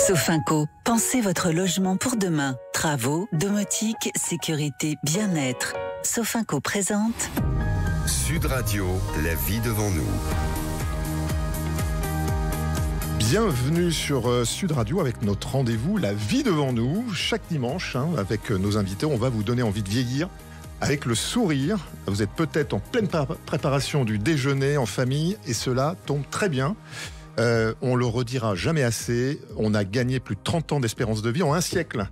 Sofinco, pensez votre logement pour demain. Travaux, domotique, sécurité, bien-être. Sofinco présente Sud Radio, la vie devant nous. Bienvenue sur Sud Radio avec notre rendez-vous La vie devant nous. Chaque dimanche, avec nos invités, on va vous donner envie de vieillir avec le sourire. Vous êtes peut-être en pleine préparation du déjeuner en famille et cela tombe très bien. On le redira jamais assez, on a gagné plus de 30 ans d'espérance de vie en un siècle.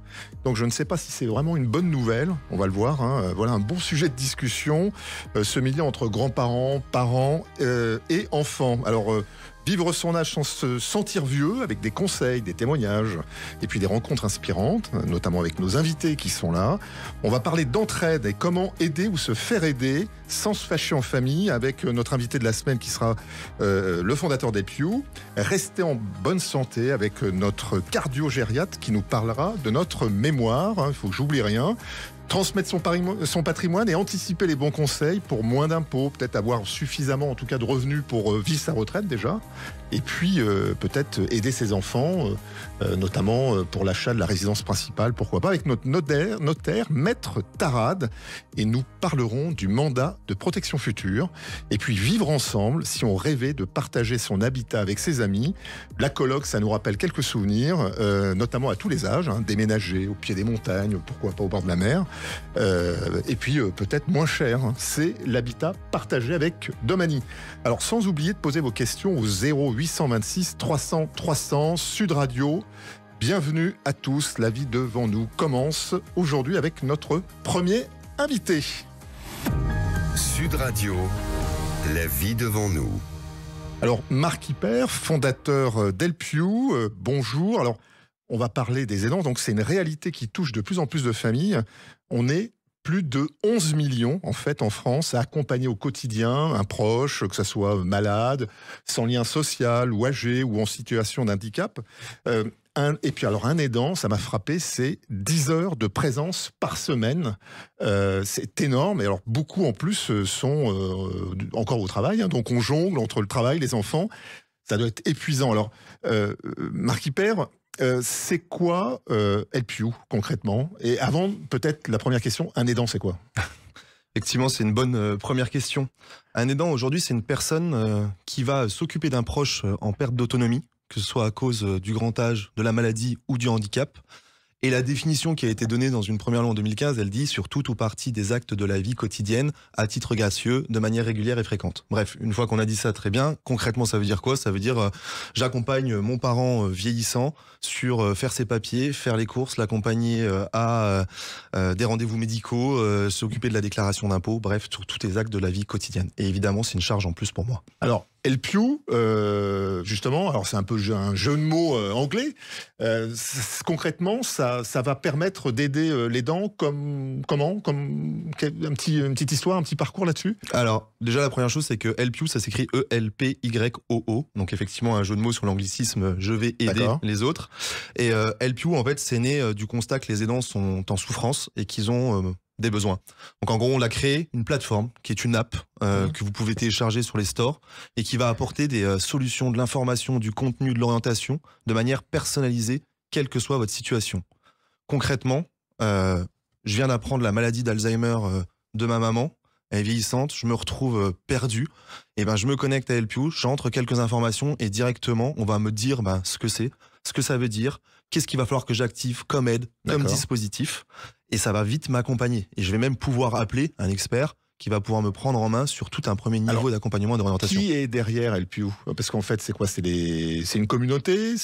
Donc je ne sais pas si c'est vraiment une bonne nouvelle, on va le voir. Voilà un bon sujet de discussion, ce milieu entre grands-parents, parents et enfants. Alors vivre son âge sans se sentir vieux, avec des conseils, des témoignages, et puis des rencontres inspirantes, notamment avec nos invités qui sont là. On va parler d'entraide et comment aider ou se faire aider sans se fâcher en famille, avec notre invité de la semaine qui sera le fondateur d'Help-You. Restez en bonne santé avec notre cardio-gériatre qui nous parlera de notre mémoire. Il faut que j'oublie rien. Transmettre son patrimoine et anticiper les bons conseils pour moins d'impôts, peut-être avoir suffisamment en tout cas de revenus pour vivre sa retraite déjà, et puis peut-être aider ses enfants, notamment pour l'achat de la résidence principale, pourquoi pas, avec notre notaire Maître Tarade, et nous parlerons du mandat de protection future, et puis vivre ensemble si on rêvait de partager son habitat avec ses amis. La coloc, ça nous rappelle quelques souvenirs, notamment à tous les âges, déménager au pied des montagnes, pourquoi pas au bord de la mer. Et puis peut-être moins cher, c'est l'habitat partagé avec Domani. Alors sans oublier de poser vos questions au 0826 300 300 Sud Radio. Bienvenue à tous, la vie devant nous commence aujourd'hui avec notre premier invité. Sud Radio, la vie devant nous. Alors Marc Hyper, fondateur d'Help-You, bonjour. Alors on va parler des aidants, donc c'est une réalité qui touche de plus en plus de familles. On est plus de 11 millions, en fait, en France, à accompagner au quotidien un proche, que ce soit malade, sans lien social, ou âgé, ou en situation d'handicap. Et puis alors un aidant, ça m'a frappé, c'est 10 heures de présence par semaine. C'est énorme, et alors beaucoup en plus sont encore au travail, donc on jongle entre le travail, les enfants. Ça doit être épuisant. Alors, Marc Hyper, c'est quoi Help-You concrètement? Et avant, peut-être la première question, un aidant c'est quoi? Effectivement, c'est une bonne première question. Un aidant aujourd'hui, c'est une personne qui va s'occuper d'un proche en perte d'autonomie, que ce soit à cause du grand âge, de la maladie ou du handicap. Et la définition qui a été donnée dans une première loi en 2015, elle dit sur tout ou partie des actes de la vie quotidienne, à titre gracieux, de manière régulière et fréquente. Bref, une fois qu'on a dit ça, très bien. Concrètement, ça veut dire quoi? Ça veut dire j'accompagne mon parent vieillissant sur faire ses papiers, faire les courses, l'accompagner à des rendez-vous médicaux, s'occuper de la déclaration d'impôts, bref, sur tous les actes de la vie quotidienne. Et évidemment, c'est une charge en plus pour moi. Alors, Help-You, justement, alors c'est un peu un jeu de mots anglais. Concrètement, ça va permettre d'aider l'aidant une petite histoire, un petit parcours là-dessus? Alors, déjà, la première chose, c'est que Help-You, ça s'écrit E-L-P-Y-O-O. Donc, effectivement, un jeu de mots sur l'anglicisme, je vais aider les autres. Et Help-You, en fait, c'est né du constat que les aidants sont en souffrance et qu'ils ont des besoins. Donc en gros, on a créé une plateforme qui est une app que vous pouvez télécharger sur les stores et qui va apporter des solutions, de l'information, du contenu, de l'orientation de manière personnalisée, quelle que soit votre situation. Concrètement, je viens d'apprendre la maladie d'Alzheimer de ma maman. Elle est vieillissante, je me retrouve perdu. Et je me connecte à Help-You, j'entre quelques informations et directement, on va me dire ce que c'est, ce que ça veut dire, qu'est-ce qu'il va falloir que j'active comme aide, comme dispositif. Et ça va vite m'accompagner. Et je vais même pouvoir appeler un expert qui va pouvoir me prendre en main sur tout un premier niveau d'accompagnement et d'orientation. Qui est derrière Help-You? Parce qu'en fait, c'est quoi? C'est une communauté?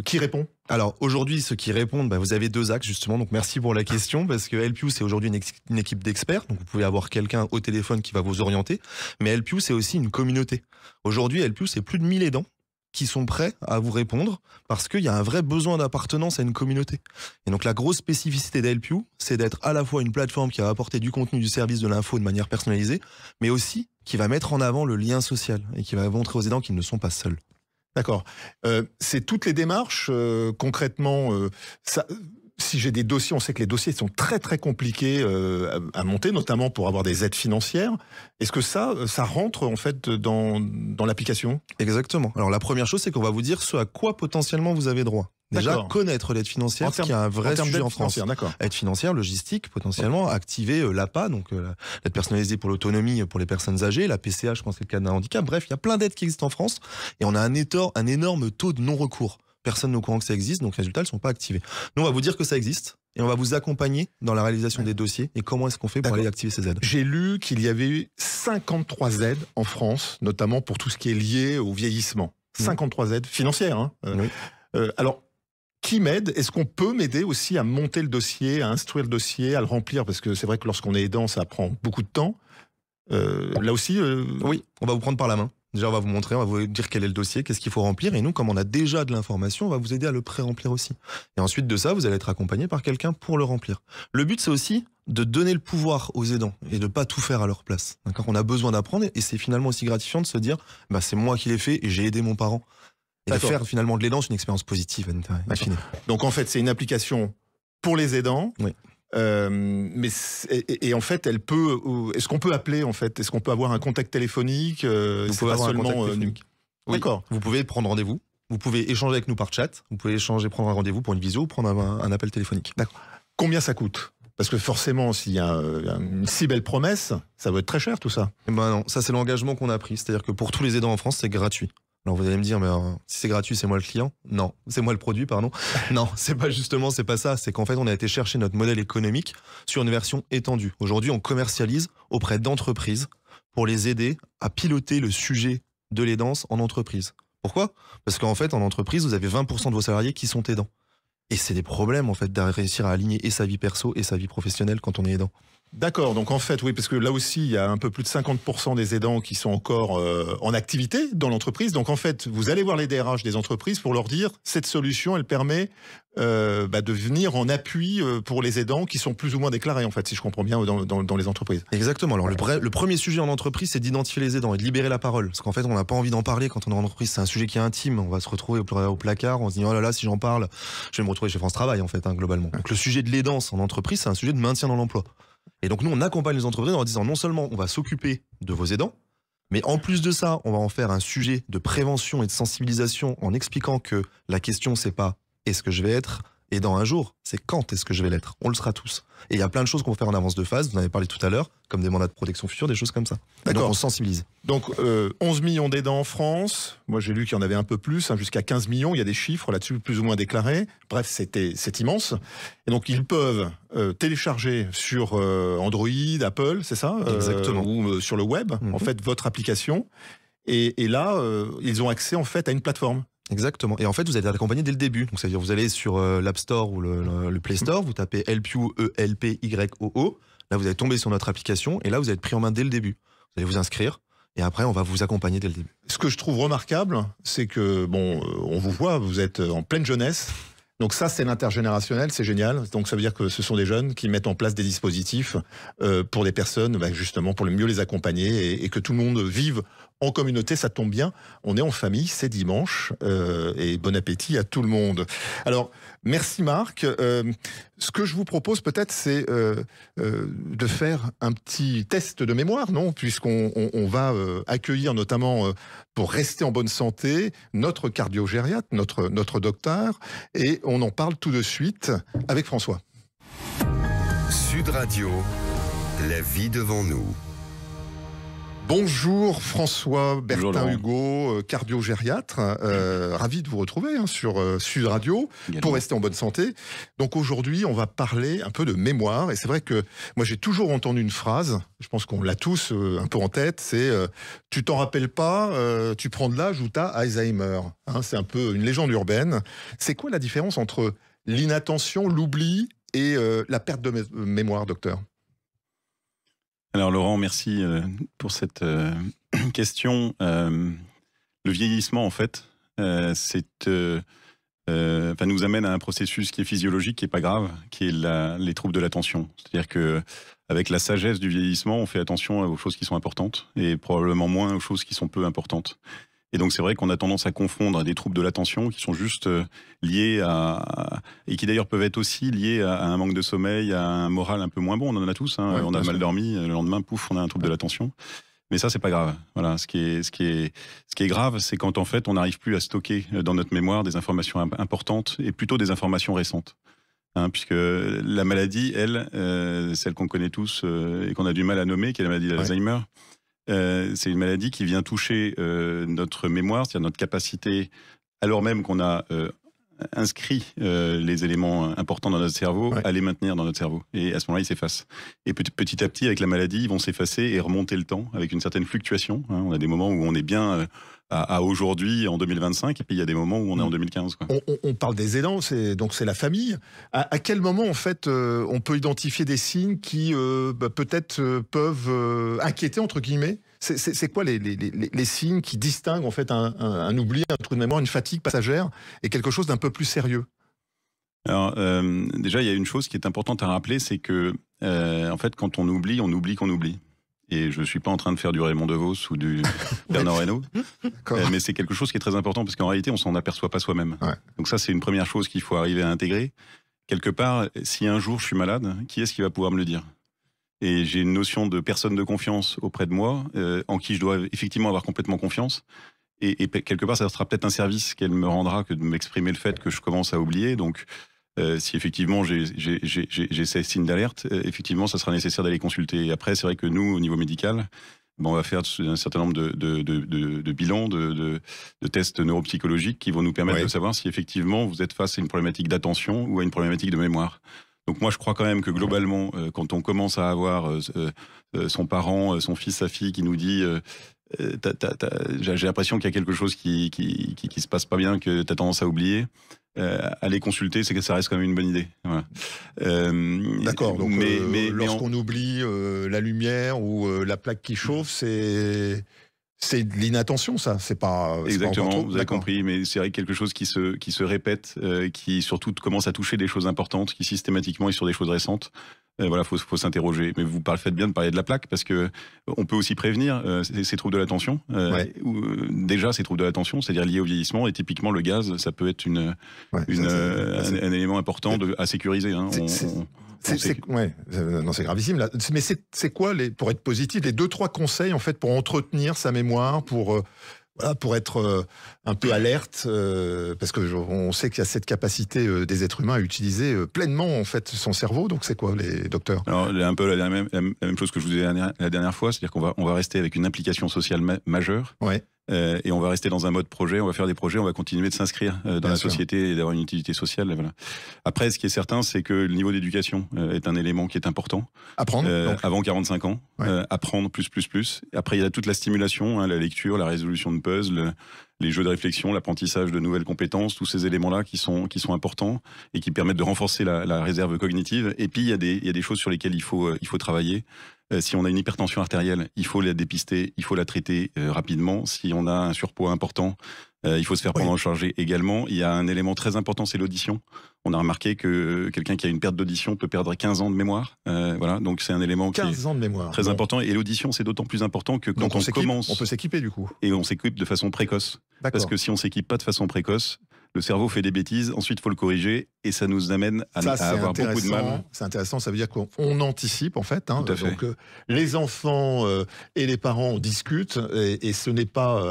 Qui répond? Alors aujourd'hui, ceux qui répondent, vous avez deux axes justement, donc merci pour la question, parce que Help-You, c'est aujourd'hui une équipe d'experts, donc vous pouvez avoir quelqu'un au téléphone qui va vous orienter, mais Help-You, c'est aussi une communauté. Aujourd'hui, Help-You, c'est plus de 1000 aidants qui sont prêts à vous répondre parce qu'il y a un vrai besoin d'appartenance à une communauté. Et donc la grosse spécificité d'Help-You, c'est d'être à la fois une plateforme qui va apporter du contenu, du service, de l'info de manière personnalisée, mais aussi qui va mettre en avant le lien social et qui va montrer aux aidants qu'ils ne sont pas seuls. D'accord. C'est toutes les démarches, concrètement, si j'ai des dossiers, on sait que les dossiers sont très très compliqués à monter, notamment pour avoir des aides financières. Est-ce que ça rentre en fait dans l'application? Exactement. Alors la première chose, c'est qu'on va vous dire ce à quoi potentiellement vous avez droit. Déjà, connaître l'aide financière, ce qui est un vrai sujet en France. Aide financière, logistique, potentiellement, activer l'APA, donc l'aide personnalisée pour l'autonomie pour les personnes âgées, la PCH, je pense que c'est le cas d'un handicap. Bref, il y a plein d'aides qui existent en France et on a un énorme taux de non-recours. Personne n'est au courant que ça existe, donc résultat, elles ne sont pas activées. Nous, on va vous dire que ça existe et on va vous accompagner dans la réalisation des dossiers et comment est-ce qu'on fait pour aller activer ces aides. J'ai lu qu'il y avait eu 53 aides en France, notamment pour tout ce qui est lié au vieillissement. 53 aides financières. Hein. Alors, qui m'aide? Est-ce qu'on peut m'aider aussi à monter le dossier, à instruire le dossier, à le remplir? Parce que c'est vrai que lorsqu'on est aidant, ça prend beaucoup de temps. Là aussi... Oui, on va vous prendre par la main. Déjà, on va vous montrer, on va vous dire quel est le dossier, qu'est-ce qu'il faut remplir. Et nous, comme on a déjà de l'information, on va vous aider à le pré-remplir aussi. Et ensuite de ça, vous allez être accompagné par quelqu'un pour le remplir. Le but, c'est aussi de donner le pouvoir aux aidants et de ne pas tout faire à leur place. On a besoin d'apprendre et c'est finalement aussi gratifiant de se dire c'est moi qui l'ai fait et j'ai aidé mon parent. Et de faire finalement de l'aidance une expérience positive. Donc en fait, c'est une application pour les aidants. Oui. Et en fait, est-ce qu'on peut appeler en fait? Est-ce qu'on peut avoir un contact téléphonique? Vous pouvez avoir un contact téléphonique. Oui. D'accord. Vous pouvez prendre rendez-vous. Vous pouvez échanger avec nous par chat. Vous pouvez prendre un rendez-vous pour une visio ou prendre un appel téléphonique. D'accord. Combien ça coûte? Parce que forcément, s'il y a une si belle promesse, ça va être très cher tout ça. Non, ça c'est l'engagement qu'on a pris. C'est-à-dire que pour tous les aidants en France, c'est gratuit. Alors vous allez me dire, mais si c'est gratuit, c'est moi le client? Non, c'est moi le produit, pardon. Non, c'est pas ça. C'est qu'en fait, on a été chercher notre modèle économique sur une version étendue. Aujourd'hui, on commercialise auprès d'entreprises pour les aider à piloter le sujet de l'aidance en entreprise. Pourquoi? Parce qu'en fait, en entreprise, vous avez 20% de vos salariés qui sont aidants. Et c'est des problèmes, en fait, de réussir à aligner et sa vie perso et sa vie professionnelle quand on est aidant. D'accord, donc en fait, oui, parce que là aussi, il y a un peu plus de 50% des aidants qui sont encore en activité dans l'entreprise. Donc en fait, vous allez voir les DRH des entreprises pour leur dire, cette solution, elle permet de venir en appui pour les aidants qui sont plus ou moins déclarés, en fait, si je comprends bien, dans les entreprises. Exactement. Alors le premier sujet en entreprise, c'est d'identifier les aidants et de libérer la parole. Parce qu'en fait, on n'a pas envie d'en parler quand on est en entreprise. C'est un sujet qui est intime. On va se retrouver au placard, on se dit, oh là là, si j'en parle, je vais me retrouver chez France Travail, en fait, globalement. Donc le sujet de l'aidance en entreprise, c'est un sujet de maintien dans l'emploi. Et donc nous, on accompagne les entreprises en leur disant non seulement on va s'occuper de vos aidants, mais en plus de ça, on va en faire un sujet de prévention et de sensibilisation en expliquant que la question, c'est pas est-ce que je vais être aidant un jour, c'est quand est-ce que je vais l'être. On le sera tous. Et il y a plein de choses qu'on va faire en avance de phase, vous en avez parlé tout à l'heure, comme des mandats de protection future, des choses comme ça. D'accord. Donc on sensibilise. Donc 11 millions d'aidants en France, moi j'ai lu qu'il y en avait un peu plus, jusqu'à 15 millions, il y a des chiffres là-dessus plus ou moins déclarés. Bref, c'est immense. Et donc ils peuvent télécharger sur Android, Apple, c'est ça? Exactement. Ou sur le web, en fait, votre application. Et là, ils ont accès en fait à une plateforme. Exactement. Et en fait, vous êtes accompagné dès le début. Donc, c'est-à-dire, vous allez sur l'App Store ou le Play Store, vous tapez Helpyou, E-L-P-Y-O-O. Là, vous allez tomber sur notre application et là, vous allez être pris en main dès le début. Vous allez vous inscrire et après, on va vous accompagner dès le début. Ce que je trouve remarquable, c'est que, on vous voit, vous êtes en pleine jeunesse. Donc ça, c'est l'intergénérationnel, c'est génial. Donc ça veut dire que ce sont des jeunes qui mettent en place des dispositifs pour les personnes, justement, pour mieux les accompagner et que tout le monde vive en communauté. Ça tombe bien, on est en famille, c'est dimanche et bon appétit à tout le monde. Alors, merci Marc. Ce que je vous propose peut-être, c'est de faire un petit test de mémoire, non? Puisqu'on va accueillir notamment, pour rester en bonne santé, notre cardio-gériatre, notre docteur, et on en parle tout de suite avec François. Sud Radio, la vie devant nous. Bonjour François Bertin-Hugo, cardio-gériatre, ravi de vous retrouver sur Sud Radio pour rester en bonne santé. Donc aujourd'hui, on va parler un peu de mémoire et c'est vrai que moi j'ai toujours entendu une phrase, je pense qu'on l'a tous un peu en tête, c'est tu t'en rappelles pas, tu prends de l'âge ou t'as Alzheimer. C'est un peu une légende urbaine. C'est quoi la différence entre l'inattention, l'oubli et la perte de mémoire, docteur? Alors Laurent, merci pour cette question. Le vieillissement, en fait, nous amène à un processus qui est physiologique, qui est pas grave, qui est les troubles de l'attention. C'est-à-dire que avec la sagesse du vieillissement, on fait attention aux choses qui sont importantes et probablement moins aux choses qui sont peu importantes. Et donc c'est vrai qu'on a tendance à confondre des troubles de l'attention qui sont juste liés et qui d'ailleurs peuvent être aussi liés à un manque de sommeil, à un moral un peu moins bon. On en a tous, on a mal dormi, le lendemain, pouf, on a un trouble de l'attention. Mais ça, c'est pas grave. Voilà, ce qui est grave, c'est quand en fait on n'arrive plus à stocker dans notre mémoire des informations importantes et plutôt des informations récentes. Puisque la maladie, elle, celle qu'on connaît tous et qu'on a du mal à nommer, qui est la maladie d'Alzheimer, c'est une maladie qui vient toucher notre mémoire, c'est-à-dire notre capacité, alors même qu'on a inscrit les éléments importants dans notre cerveau, à les maintenir dans notre cerveau. Et à ce moment-là, ils s'effacent. Et petit à petit, avec la maladie, ils vont s'effacer et remonter le temps avec une certaine fluctuation. On a des moments où on est bien à aujourd'hui, en 2025, et puis il y a des moments où on est en 2015. Quoi. On parle des aidants, donc c'est la famille. À quel moment, en fait, on peut identifier des signes qui peut-être peuvent inquiéter, entre guillemets? C'est quoi les signes qui distinguent en fait un oubli, un trou de mémoire, une fatigue passagère et quelque chose d'un peu plus sérieux? Alors déjà, il y a une chose qui est importante à rappeler, c'est que en fait, quand on oublie qu'on oublie. Et je ne suis pas en train de faire du Raymond DeVos ou du Bernard Reynaud, mais c'est quelque chose qui est très important parce qu'en réalité, on s'en aperçoit pas soi-même. Ouais. Donc ça, c'est une première chose qu'il faut arriver à intégrer. Quelque part, si un jour je suis malade, qui est-ce qui va pouvoir me le dire? Et j'ai une notion de personne de confiance auprès de moi, en qui je dois effectivement avoir complètement confiance. Et quelque part, ça sera peut-être un service qu'elle me rendra que de m'exprimer le fait que je commence à oublier. Donc, si effectivement j'ai ces signes d'alerte, effectivement, ça sera nécessaire d'aller consulter. Et après, c'est vrai que nous, au niveau médical, on va faire un certain nombre de bilans, de tests neuropsychologiques qui vont nous permettre de savoir si effectivement vous êtes face à une problématique d'attention ou à une problématique de mémoire. Donc moi, je crois quand même que globalement, quand on commence à avoir son parent, son fils, sa fille qui nous dit j'ai l'impression qu'il y a quelque chose qui se passe pas bien, que tu as tendance à oublier, aller consulter, c'est que ça reste quand même une bonne idée. Voilà. D'accord, donc lorsqu'on oublie la lumière ou la plaque qui chauffe, c'est de l'inattention, ça. C'est pas. Exactement, pas vous avez compris, mais c'est vrai que quelque chose qui se répète, qui surtout commence à toucher des choses importantes, qui systématiquement est sur des choses récentes. Voilà, faut s'interroger. Mais vous faites bien de parler de la plaque parce que on peut aussi prévenir ces troubles de l'attention. Déjà, ces troubles de l'attention, c'est-à-dire liés au vieillissement, et typiquement le gaz, ça peut être un élément important à sécuriser. Hein. Non, c'est gravissime là. Mais c'est quoi, pour être positif, les 2-3 conseils en fait pour entretenir sa mémoire, pour être un peu alerte, parce que on sait qu'il y a cette capacité des êtres humains à utiliser pleinement en fait son cerveau. Donc c'est quoi, les docteurs? Alors un peu la même chose que je vous disais la dernière fois, c'est-à-dire qu'on va rester avec une implication sociale majeure. Ouais. Et on va rester dans un mode projet, on va faire des projets, on va continuer de s'inscrire dans la société et d'avoir une utilité sociale. Voilà. Après, ce qui est certain, c'est que le niveau d'éducation est un élément qui est important. Apprendre avant 45 ans, apprendre plus. Après, il y a toute la stimulation, la lecture, la résolution de puzzles, les jeux de réflexion, l'apprentissage de nouvelles compétences, tous ces éléments-là qui sont importants et qui permettent de renforcer la réserve cognitive. Et puis, il y a des choses sur lesquelles il faut travailler. Si on a une hypertension artérielle, il faut la dépister, il faut la traiter rapidement. Si on a un surpoids important, il faut se faire prendre en charge également. Il y a un élément très important, c'est l'audition. On a remarqué que quelqu'un qui a une perte d'audition peut perdre 15 ans de mémoire. Voilà, donc c'est un élément 15 ans de mémoire. Très important. Et l'audition, c'est d'autant plus important que quand on commence... On peut s'équiper du coup. Et on s'équipe de façon précoce. Parce que si on s'équipe pas de façon précoce, le cerveau fait des bêtises, ensuite il faut le corriger, et ça nous amène à avoir beaucoup de mal. C'est intéressant, ça veut dire qu'on anticipe en fait. Tout à fait. Donc les enfants et les parents discutent, et ce n'est pas,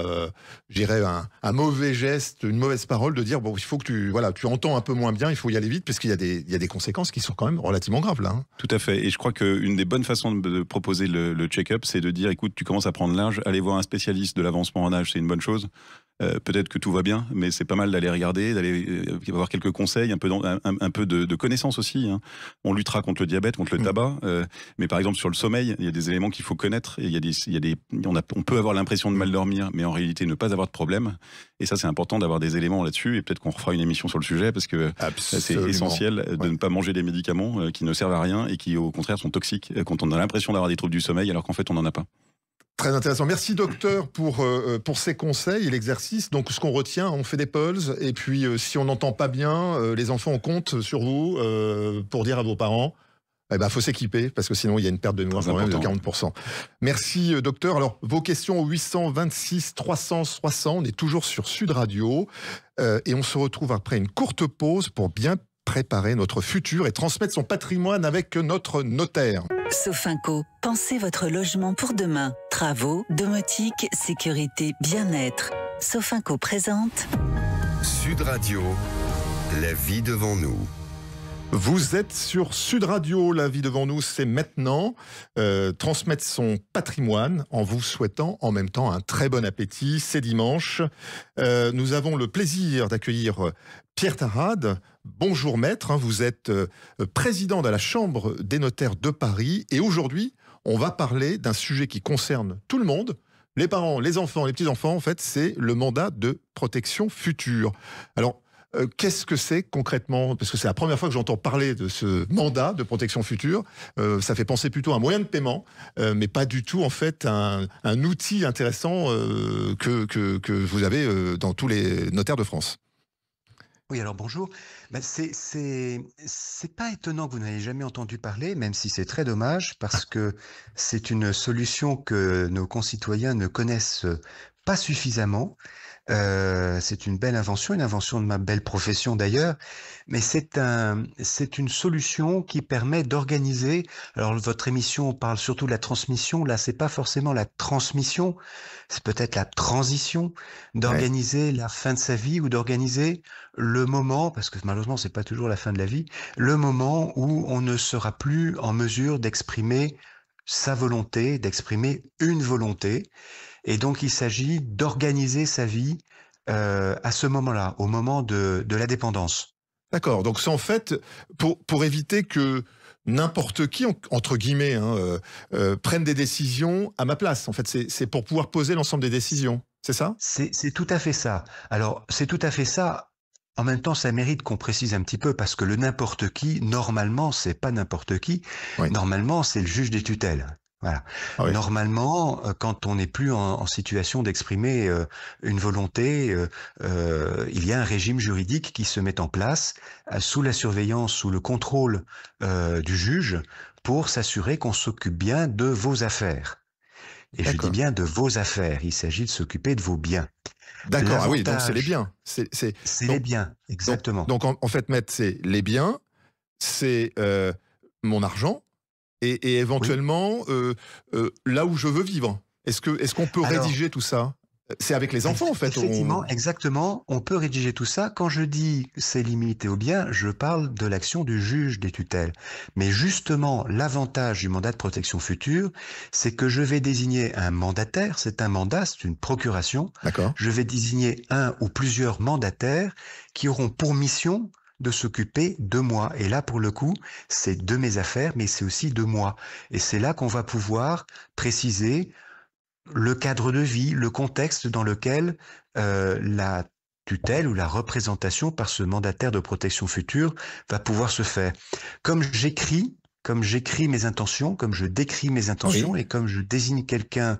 je dirais, un mauvais geste, une mauvaise parole de dire, bon, il faut que tu entends un peu moins bien, il faut y aller vite, parce qu'il y a des conséquences qui sont quand même relativement graves là. Tout à fait, et je crois qu'une des bonnes façons de proposer le check-up, c'est de dire, écoute, tu commences à prendre l'âge, allez voir un spécialiste de l'avancement en âge, c'est une bonne chose. Peut-être que tout va bien, mais c'est pas mal d'aller regarder, d'aller avoir quelques conseils, un peu de connaissances aussi. Hein. On luttera contre le diabète, contre le tabac, mais par exemple sur le sommeil, il y a des éléments qu'il faut connaître. Et on peut avoir l'impression de mal dormir, mais en réalité ne pas avoir de problème. Et ça, c'est important d'avoir des éléments là-dessus. Et peut-être qu'on refera une émission sur le sujet, parce que c'est essentiel de ne pas manger des médicaments qui ne servent à rien et qui au contraire sont toxiques quand on a l'impression d'avoir des troubles du sommeil, alors qu'en fait on n'en a pas. Très intéressant. Merci docteur pour ces conseils et l'exercice. Donc ce qu'on retient, on fait des pulses, et puis si on n'entend pas bien, les enfants, on compte sur vous pour dire à vos parents, faut s'équiper, parce que sinon il y a une perte de mémoire quand même de 40%. Merci docteur. Alors vos questions au 826 360, on est toujours sur Sud Radio, et on se retrouve après une courte pause pour bien préparer notre futur et transmettre son patrimoine avec notre notaire. Sofinco, pensez votre logement pour demain. Travaux, domotique, sécurité, bien-être. Sofinco présente Sud Radio, la vie devant nous. Vous êtes sur Sud Radio, la vie devant nous, c'est maintenant. Transmettre son patrimoine en vous souhaitant en même temps un très bon appétit. C'est dimanche. Nous avons le plaisir d'accueillir Pierre Tarade. Bonjour maître, vous êtes président de la Chambre des notaires de Paris. Et aujourd'hui, on va parler d'un sujet qui concerne tout le monde. Les parents, les enfants, les petits-enfants, en fait, c'est le mandat de protection future. Alors, qu'est-ce que c'est concrètement? Parce que c'est la première fois que j'entends parler de ce mandat de protection future. Ça fait penser plutôt à un moyen de paiement, mais pas du tout en fait un outil intéressant que vous avez dans tous les notaires de France. Oui, alors bonjour. C'est pas étonnant que vous n'ayez jamais entendu parler, même si c'est très dommage, parce que c'est une solution que nos concitoyens ne connaissent pas suffisamment. C'est une belle invention, une invention de ma belle profession d'ailleurs, mais c'est une solution qui permet d'organiser. Alors votre émission parle surtout de la transmission, là c'est pas forcément la transmission, c'est peut-être la transition, d'organiser la fin de sa vie ou d'organiser le moment, parce que malheureusement c'est pas toujours la fin de la vie, le moment où on ne sera plus en mesure d'exprimer sa volonté, d'exprimer une volonté. Et donc, il s'agit d'organiser sa vie à ce moment-là, au moment de la dépendance. D'accord. Donc, c'est en fait pour éviter que n'importe qui, entre guillemets, prenne des décisions à ma place. En fait, c'est pour pouvoir poser l'ensemble des décisions. C'est ça? C'est tout à fait ça. Alors, c'est tout à fait ça. En même temps, ça mérite qu'on précise un petit peu parce que le n'importe qui, normalement, c'est pas n'importe qui. Oui. Normalement, c'est le juge des tutelles. Voilà. Ah oui. Normalement, quand on n'est plus en situation d'exprimer une volonté, il y a un régime juridique qui se met en place sous la surveillance, sous le contrôle du juge pour s'assurer qu'on s'occupe bien de vos affaires. Et je dis bien de vos affaires, il s'agit de s'occuper de vos biens. D'accord, ah oui, donc c'est les biens. C'est les biens, exactement. Donc en fait, maître, c'est les biens, c'est mon argent, et éventuellement là où je veux vivre. Est-ce qu'on peut rédiger tout ça? C'est avec les enfants, en fait. Effectivement, exactement. On peut rédiger tout ça. Quand je dis c'est limité aux biens, je parle de l'action du juge des tutelles. Mais justement, l'avantage du mandat de protection future, c'est que je vais désigner un mandataire. C'est un mandat, c'est une procuration. D'accord. Je vais désigner un ou plusieurs mandataires qui auront pour mission de s'occuper de moi. Et là, pour le coup, c'est de mes affaires, mais c'est aussi de moi. Et c'est là qu'on va pouvoir préciser le cadre de vie, le contexte dans lequel la tutelle ou la représentation par ce mandataire de protection future va pouvoir se faire. Comme j'écris mes intentions, comme je décris mes intentions, et comme je désigne quelqu'un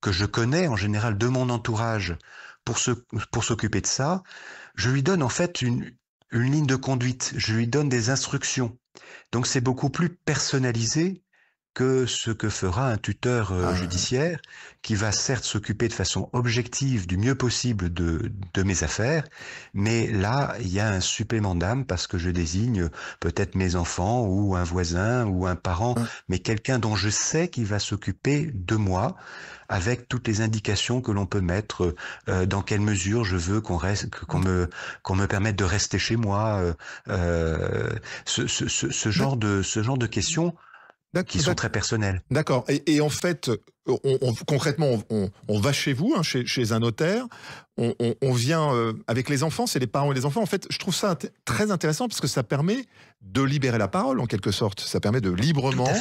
que je connais, en général de mon entourage, pour s'occuper de ça, je lui donne en fait une ligne de conduite, je lui donne des instructions. Donc c'est beaucoup plus personnalisé que ce que fera un tuteur judiciaire qui va certes s'occuper de façon objective du mieux possible de mes affaires, mais là, il y a un supplément d'âme parce que je désigne peut-être mes enfants ou un voisin ou un parent, mais quelqu'un dont je sais qu'il va s'occuper de moi avec toutes les indications que l'on peut mettre, dans quelle mesure je veux qu'on me permette de rester chez moi, ce genre de questions qui sont très personnelles. D'accord. Et en fait, concrètement, on va chez vous, chez un notaire, on vient avec les enfants, c'est les parents et les enfants. En fait, je trouve ça très intéressant parce que ça permet de libérer la parole, en quelque sorte. Ça permet de librement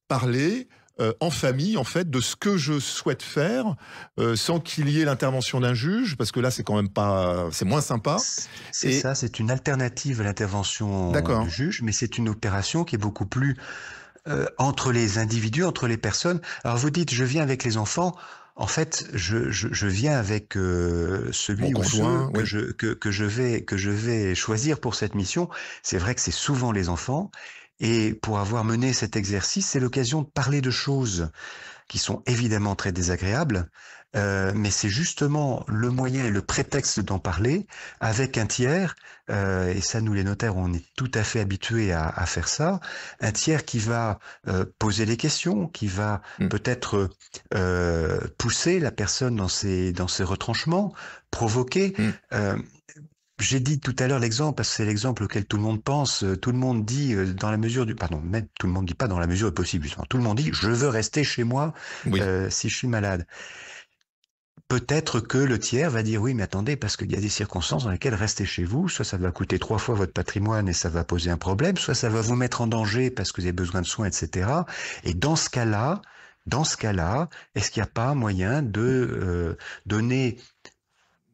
parler en famille, en fait, de ce que je souhaite faire, sans qu'il y ait l'intervention d'un juge, parce que là, c'est quand même pas, c'est moins sympa. Ça, c'est une alternative à l'intervention du juge, mais c'est une opération qui est beaucoup plus entre les individus, entre les personnes. Alors vous dites, je viens avec les enfants. En fait, je viens avec celui ou ceux que je vais choisir pour cette mission. C'est vrai que c'est souvent les enfants. Et pour avoir mené cet exercice, c'est l'occasion de parler de choses qui sont évidemment très désagréables, mais c'est justement le moyen et le prétexte d'en parler avec un tiers, et ça nous les notaires on est tout à fait habitués à faire ça, un tiers qui va poser les questions, qui va peut-être pousser la personne dans ses retranchements, provoquer. J'ai dit tout à l'heure l'exemple, parce que c'est l'exemple auquel tout le monde pense, tout le monde dit dans la mesure du... Pardon, même tout le monde dit pas dans la mesure du possible, justement. Tout le monde dit je veux rester chez moi si je suis malade. Peut-être que le tiers va dire oui, mais attendez, parce qu'il y a des circonstances dans lesquelles rester chez vous, soit ça va coûter 3 fois votre patrimoine et ça va poser un problème, soit ça va vous mettre en danger parce que vous avez besoin de soins, etc. Et dans ce cas-là, est-ce qu'il n'y a pas moyen de donner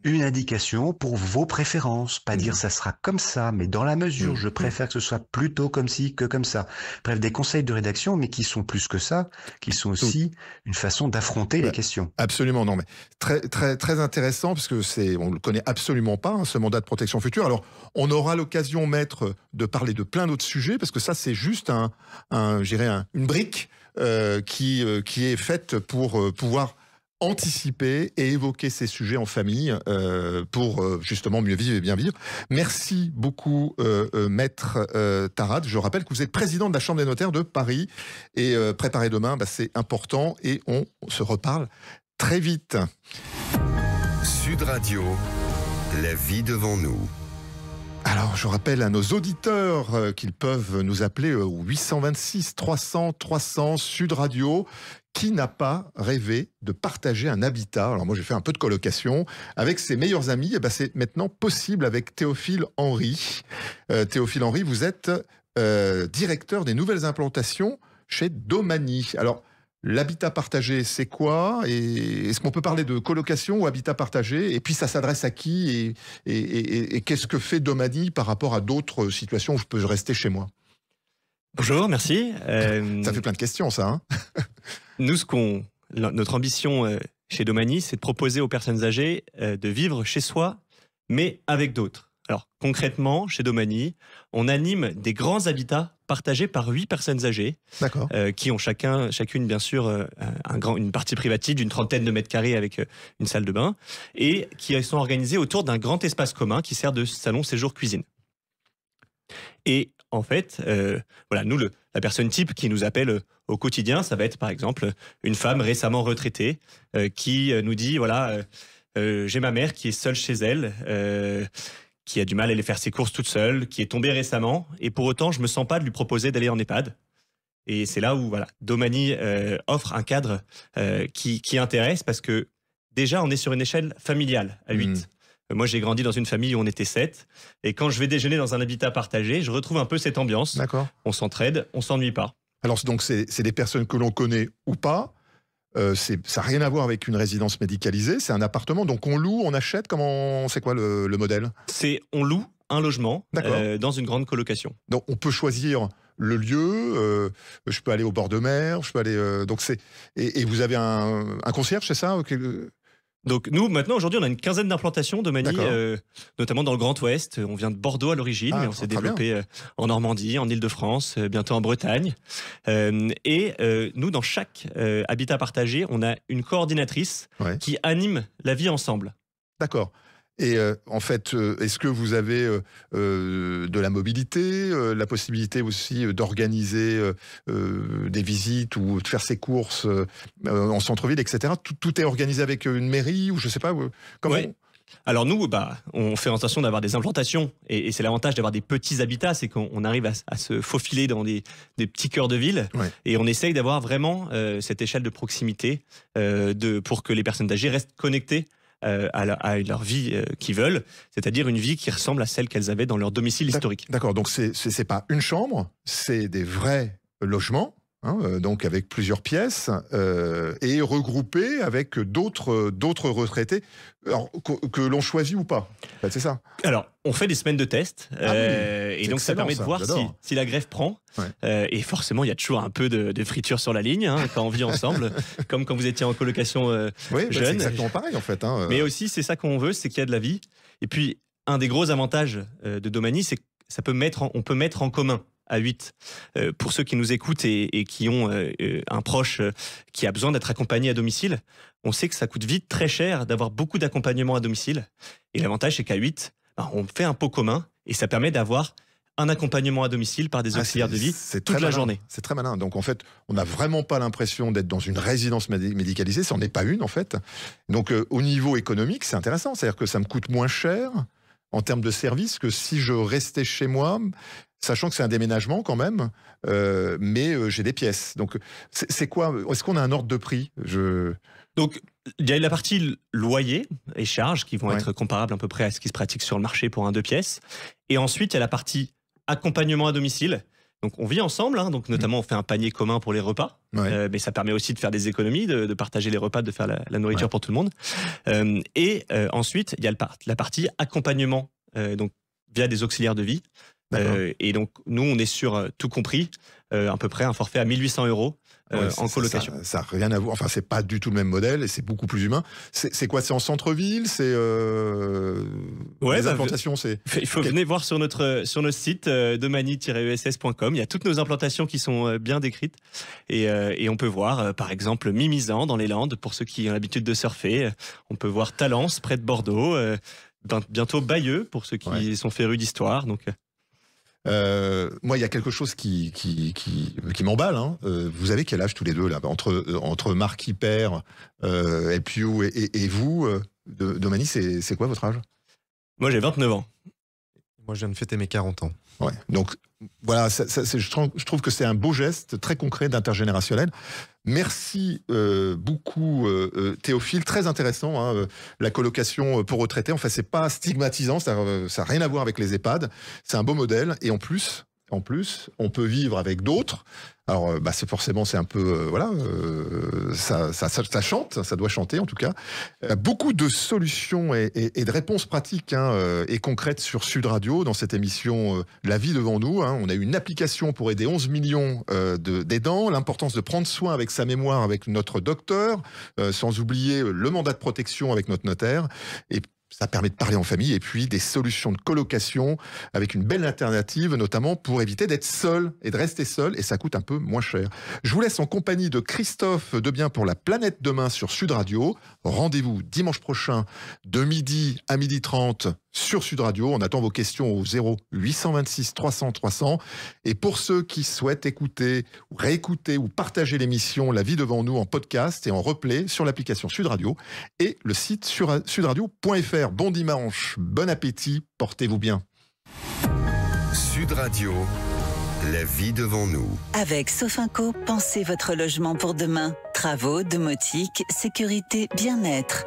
une indication pour vos préférences, pas dire ça sera comme ça, mais dans la mesure, je préfère que ce soit plutôt comme ci que comme ça. Bref, des conseils de rédaction, mais qui sont plus que ça, qui sont aussi une façon d'affronter les questions. Absolument, non, mais très intéressant, parce que on le connaît absolument pas, ce mandat de protection future. Alors, on aura l'occasion, maître, de parler de plein d'autres sujets, parce que ça, c'est juste une brique qui est faite pour pouvoir anticiper et évoquer ces sujets en famille pour justement mieux vivre et bien vivre. Merci beaucoup, maître Tarade. Je rappelle que vous êtes président de la Chambre des notaires de Paris et préparez demain, c'est important et on se reparle très vite. Sud Radio, la vie devant nous. Alors, je rappelle à nos auditeurs qu'ils peuvent nous appeler au 826 300 300 Sud Radio. Qui n'a pas rêvé de partager un habitat? Alors moi, j'ai fait un peu de colocation avec ses meilleurs amis. Et c'est maintenant possible avec Théophile Henry. Théophile Henry, vous êtes directeur des nouvelles implantations chez Domani. Alors, l'habitat partagé, c'est quoi? Et est-ce qu'on peut parler de colocation ou habitat partagé? Et puis, ça s'adresse à qui? Et qu'est-ce que fait Domani par rapport à d'autres situations où je peux rester chez moi? Bonjour, merci. Ça fait plein de questions, ça. Hein. Nous, notre ambition chez Domani, c'est de proposer aux personnes âgées de vivre chez soi, mais avec d'autres. Alors, concrètement, chez Domani, on anime des grands habitats partagés par 8 personnes âgées, qui ont chacune, bien sûr, une partie privative d'une 30aine de mètres carrés avec une salle de bain, et qui sont organisées autour d'un grand espace commun qui sert de salon séjour-cuisine. Et en fait, nous, la personne type qui nous appelle au quotidien, ça va être par exemple une femme récemment retraitée qui nous dit, j'ai ma mère qui est seule chez elle, qui a du mal à aller faire ses courses toute seule, qui est tombée récemment, et pour autant, je me sens pas de lui proposer d'aller en EHPAD. Et c'est là où Domani offre un cadre qui intéresse, parce que déjà, on est sur une échelle familiale à 8. Moi, j'ai grandi dans une famille où on était 7. Et quand je vais déjeuner dans un habitat partagé, je retrouve un peu cette ambiance. On s'entraide, on s'ennuie pas. Alors, donc, c'est des personnes que l'on connaît ou pas. Ça n'a rien à voir avec une résidence médicalisée. C'est un appartement. Donc, on loue, on achète. C'est quoi le modèle? On loue un logement dans une grande colocation. Donc, on peut choisir le lieu. Je peux aller au bord de mer. Je peux aller. Et vous avez un concierge, c'est ça? Donc nous, maintenant, aujourd'hui, on a une quinzaine d'implantations Domani, notamment dans le Grand Ouest. On vient de Bordeaux à l'origine, mais on s'est développé en Normandie, en Île-de-France, bientôt en Bretagne. Nous, dans chaque habitat partagé, on a une coordinatrice qui anime la vie ensemble. D'accord. Et en fait, est-ce que vous avez de la mobilité, la possibilité aussi d'organiser des visites ou de faire ses courses en centre-ville, etc. Tout est organisé avec une mairie ou je sais pas comment. Alors nous, on fait attention d'avoir des implantations et c'est l'avantage d'avoir des petits habitats, c'est qu'on arrive à se faufiler dans des petits cœurs de ville et on essaye d'avoir vraiment cette échelle de proximité pour que les personnes âgées restent connectées à leur vie qu'ils veulent, c'est-à-dire une vie qui ressemble à celle qu'elles avaient dans leur domicile historique. D'accord, donc c'est pas une chambre, c'est des vrais logements, donc avec plusieurs pièces et regroupés avec d'autres retraités que l'on choisit ou pas. C'est ça. Alors, on fait des semaines de tests et donc ça permet de voir si la greffe prend. Et forcément, il y a toujours un peu de friture sur la ligne quand on vit ensemble, comme quand vous étiez en colocation jeune. C'est exactement pareil en fait. Mais aussi, c'est ça qu'on veut, c'est qu'il y a de la vie. Et puis, un des gros avantages de Domani, c'est qu'on peut mettre en commun à 8. Pour ceux qui nous écoutent et qui ont un proche qui a besoin d'être accompagné à domicile, on sait que ça coûte vite très cher d'avoir beaucoup d'accompagnement à domicile. Et l'avantage, c'est qu'à 8, on fait un pot commun et ça permet d'avoir un accompagnement à domicile par des auxiliaires de vie toute la journée. C'est très malin. Donc en fait, on n'a vraiment pas l'impression d'être dans une résidence médicalisée, ça n'en est pas une en fait. Donc au niveau économique, c'est intéressant. C'est-à-dire que ça me coûte moins cher en termes de service que si je restais chez moi, sachant que c'est un déménagement quand même, mais j'ai des pièces. Donc c'est quoi? Est-ce qu'on a un ordre de prix? Donc, il y a la partie loyer et charges qui vont être comparables à peu près à ce qui se pratique sur le marché pour un 2 pièces. Et ensuite, il y a la partie accompagnement à domicile. Donc, on vit ensemble, hein, donc notamment on fait un panier commun pour les repas, mais ça permet aussi de faire des économies, de partager les repas, de faire la nourriture pour tout le monde. Ensuite, il y a la partie accompagnement, donc via des auxiliaires de vie. Et donc, nous, on est sur tout compris, à peu près un forfait à 1 800 € en colocation. Ça n'a rien à voir. Enfin, c'est pas du tout le même modèle et c'est beaucoup plus humain. C'est quoi? C'est en centre-ville? C'est les implantations. Il faut venir voir sur notre site domani-ess.com. Il y a toutes nos implantations qui sont bien décrites et on peut voir, par exemple, Mimizan dans les Landes pour ceux qui ont l'habitude de surfer. On peut voir Talence près de Bordeaux. Bientôt Bayeux pour ceux qui sont férus d'histoire. Donc. Moi, il y a quelque chose qui m'emballe. Hein. Vous avez quel âge tous les deux là, entre Marc Hyper, LPU et vous, Domani, c'est quoi votre âge? Moi, j'ai 29 ans. Moi, je viens de fêter mes 40 ans. Ouais. Donc voilà, je trouve que c'est un beau geste très concret d'intergénérationnel. Merci beaucoup Théophile, très intéressant, hein, la colocation pour retraités. Enfin, c'est pas stigmatisant, ça n'a rien à voir avec les EHPAD. C'est un beau modèle et en plus, on peut vivre avec d'autres. Alors, c'est un peu, ça chante, ça doit chanter en tout cas. Beaucoup de solutions et de réponses pratiques et concrètes sur Sud Radio dans cette émission La vie devant nous. Hein. On a eu une application pour aider 11 millions d'aidants, l'importance de prendre soin avec sa mémoire avec notre docteur, sans oublier le mandat de protection avec notre notaire. Et ça permet de parler en famille et puis des solutions de colocation avec une belle alternative, notamment pour éviter d'être seul et de rester seul, et ça coûte un peu moins cher. Je vous laisse en compagnie de Christophe Debien pour La Planète Demain sur Sud Radio. Rendez-vous dimanche prochain de midi à 12h30 sur Sud Radio. On attend vos questions au 0826 300 300. Et pour ceux qui souhaitent écouter, ou réécouter ou partager l'émission La vie devant nous en podcast et en replay sur l'application Sud Radio et le site sur sudradio.fr. Bon dimanche, bon appétit, portez-vous bien. Sud Radio, la vie devant nous. Avec Sofinco, pensez votre logement pour demain. Travaux, domotique, sécurité, bien-être.